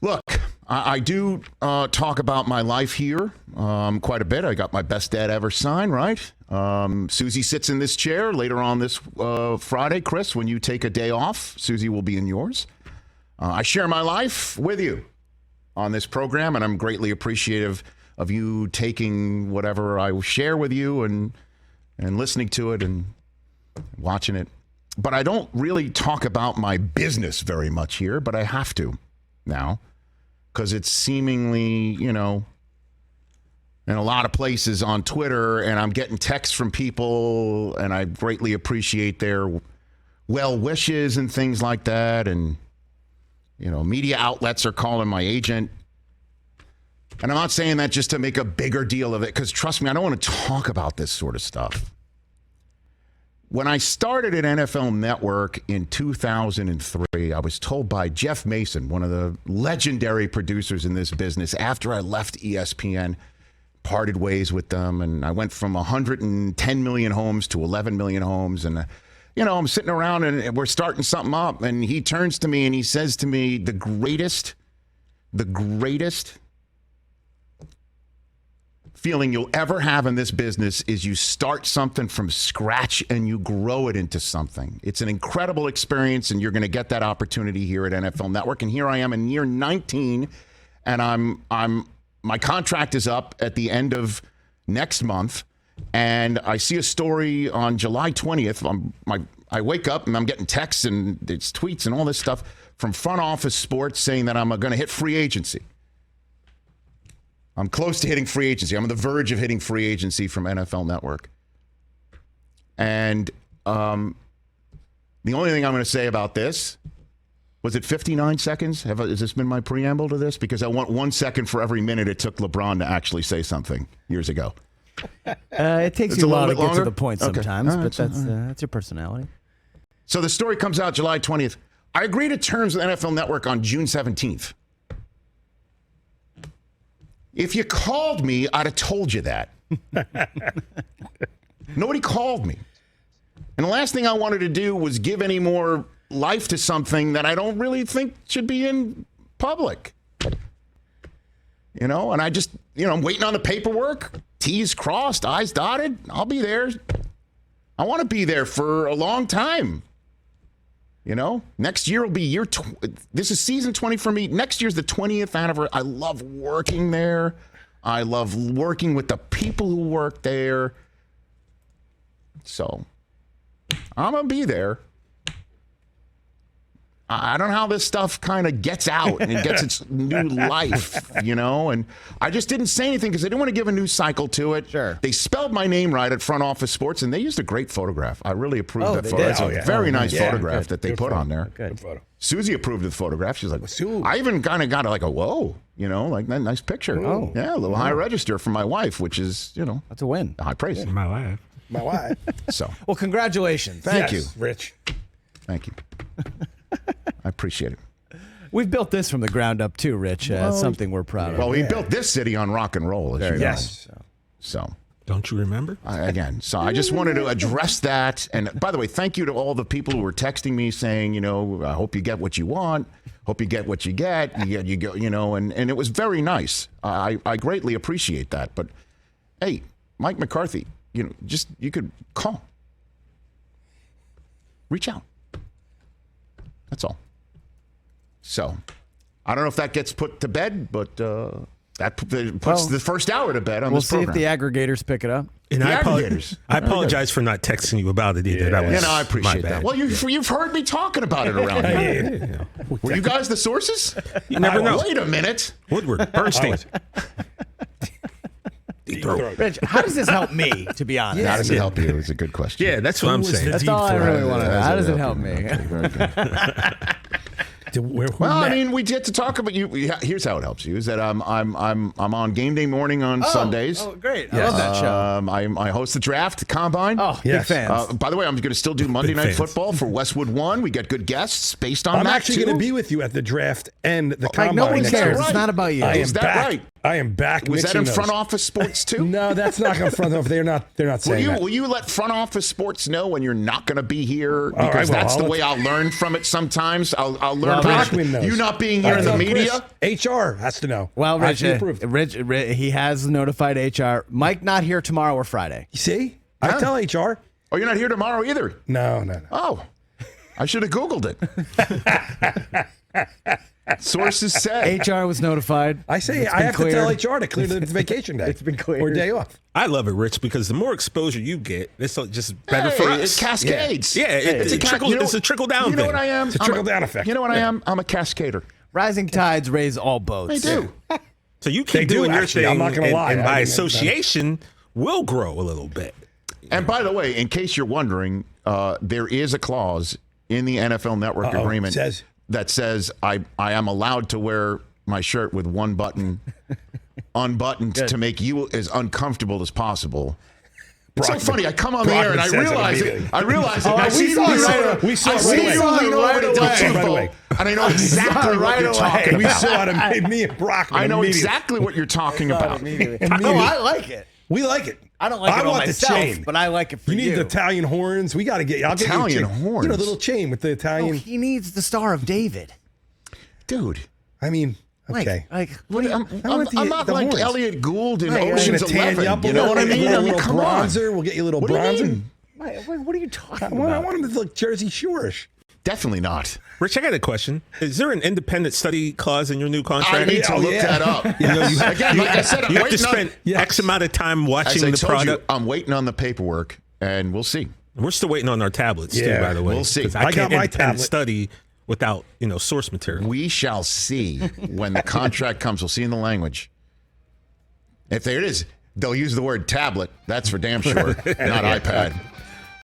Look, I do talk about my life here quite a bit. I got my Best Dad Ever sign, right? Susie sits in this chair later on this Friday. Chris, when you take a day off, Susie will be in yours. I share my life with you on this program, and I'm greatly appreciative of you taking whatever I share with you and listening to it and watching it. But I don't really talk about my business very much here, but I have to now. Because it's seemingly, in a lot of places on Twitter, and I'm getting texts from people, and I greatly appreciate their well wishes and things like that. And, media outlets are calling my agent. And I'm not saying that just to make a bigger deal of it, because trust me, I don't want to talk about this sort of stuff. When I started at NFL Network in 2003, I was told by Jeff Mason, one of the legendary producers in this business, after I left ESPN, parted ways with them, and I went from 110 million homes to 11 million homes, and I'm sitting around and we're starting something up, and he turns to me and he says to me, the greatest feeling you'll ever have in this business is you start something from scratch and you grow it into something. It's an incredible experience, and you're going to get that opportunity here at NFL Network. And here I am in year 19, and my contract is up at the end of next month, and I see a story on July 20th. I wake up and I'm getting texts and it's tweets and all this stuff from Front Office Sports saying that I'm going to hit free agency. I'm close to hitting free agency. I'm on the verge of hitting free agency from NFL Network. And the only thing I'm going to say about this, was it 59 seconds? Has this been my preamble to this? Because I want 1 second for every minute it took LeBron to actually say something years ago. It takes you a while to get to the point sometimes, okay. But that's your personality. So the story comes out July 20th. I agreed to terms with NFL Network on June 17th. If you called me, I'd have told you that. Nobody called me. And the last thing I wanted to do was give any more life to something that I don't really think should be in public. And I just, I'm waiting on the paperwork. T's crossed, I's dotted. I'll be there. I want to be there for a long time. Next year will be this is season 20 for me. Next year's the 20th anniversary. I love working there. I love working with the people who work there. So I'm going to be there. I don't know how this stuff kind of gets out and it gets its new life, and I just didn't say anything because I didn't want to give a news cycle to it. Sure. They spelled my name right at Front Office Sports, and they used a great photograph. I really approved that photo. It's a very nice photograph that they put on there. Good photo. Susie approved of the photograph. She's like, I even kind of got like a whoa, like that nice picture. Oh. Yeah, a little high register for my wife, which is, that's a win. High praise. My wife. So. Well, congratulations. Thank you. Rich. Thank you. I appreciate it. We've built this from the ground up too, Rich. Something we're proud of. Well, we built this city on rock and roll, as you know. Yes. So. Don't you remember? So I just wanted to address that. And by the way, thank you to all the people who were texting me saying, I hope you get what you want. Hope you get what you get. You go, and it was very nice. I greatly appreciate that. But hey, Mike McCarthy, you could call. Reach out. That's all. So, I don't know if that gets put to bed, but that puts the first hour to bed on this program. We'll see if the aggregators pick it up. And I apologize for not texting you about it either. That was I appreciate that. Well, you've heard me talking about it around here. Were you guys the sources? You never know. Wait a minute. Woodward, Bernstein. Rich, how does this help me, to be honest? How does it help you? It's a good question. Yeah, that's what I'm saying. That's all I really want to know. How does it help me? Very good. Well, I mean, we get to talk about you. Here's how it helps you: is that I'm on game day morning on Sundays. Oh, great! I love that show. I host the draft combine. Oh, big fans. By the way, I'm going to still do Monday Night Football for Westwood One. We get good guests based on that. I'm actually going to be with you at the draft and the combine. Like, no one cares. Right. It's not about you. Is that right? I am back. Was that in those. front office sports too? No, that's not in front office. They're not saying that. Will you let front office sports know when you're not going to be here? Oh, Because that's the way I'll learn from it sometimes. I'll learn from you not being here in the media. Chris, HR has to know. Well, Rich, he has notified HR. Mike not here tomorrow or Friday. You see? I tell HR. Oh, you're not here tomorrow either? No. Oh, I should have Googled it. Sources say. HR was notified. I say I have to tell HR to clear the vacation day. It's been cleared. Or day off. I love it, Rich, because the more exposure you get, it's just better for us. It cascades. Yeah, it's a trickle-down thing. You know what I am? It's a trickle-down effect. You know what I am? I'm a cascader. Rising tides raise all boats. They do. So you keep doing your thing, I'm not going to lie. And by association, we'll grow a little bit. And by the way, in case you're wondering, there is a clause in the NFL Network agreement that says I am allowed to wear my shirt with one button unbuttoned to make you as uncomfortable as possible. It's so funny. I come on the air and I realize it. We saw it right away. And I know exactly what you're talking about. We saw it immediately. Me and Brockman. I know exactly what you're talking about. I like it. We like it. I don't like it on myself, but I like it for you. You need the Italian horns. We got to get. I'll get Italian horns. You know, the little chain with the Italian. He needs the Star of David, dude. I mean, okay. What I'm not like horns. Elliot Gould in We're Ocean's gonna tan 11. you up You know what I mean? We'll get you a little Come bronzer. on. We'll get you a little What do you bronzer. mean? What are you talking about? I want him to look Jersey Shore-ish. Definitely not. Rich, I got a question. Is there an independent study clause in your new contract? I need to look that up. Again, like I said, I'm you have to waiting spend X amount of time watching the product. I'm waiting on the paperwork, and we'll see. We're still waiting on our tablets too, by the way. We'll see. 'Cause I can't independent study without source material. We shall see when the contract comes. We'll see in the language. If there it is, they'll use the word tablet. That's for damn sure, not iPad.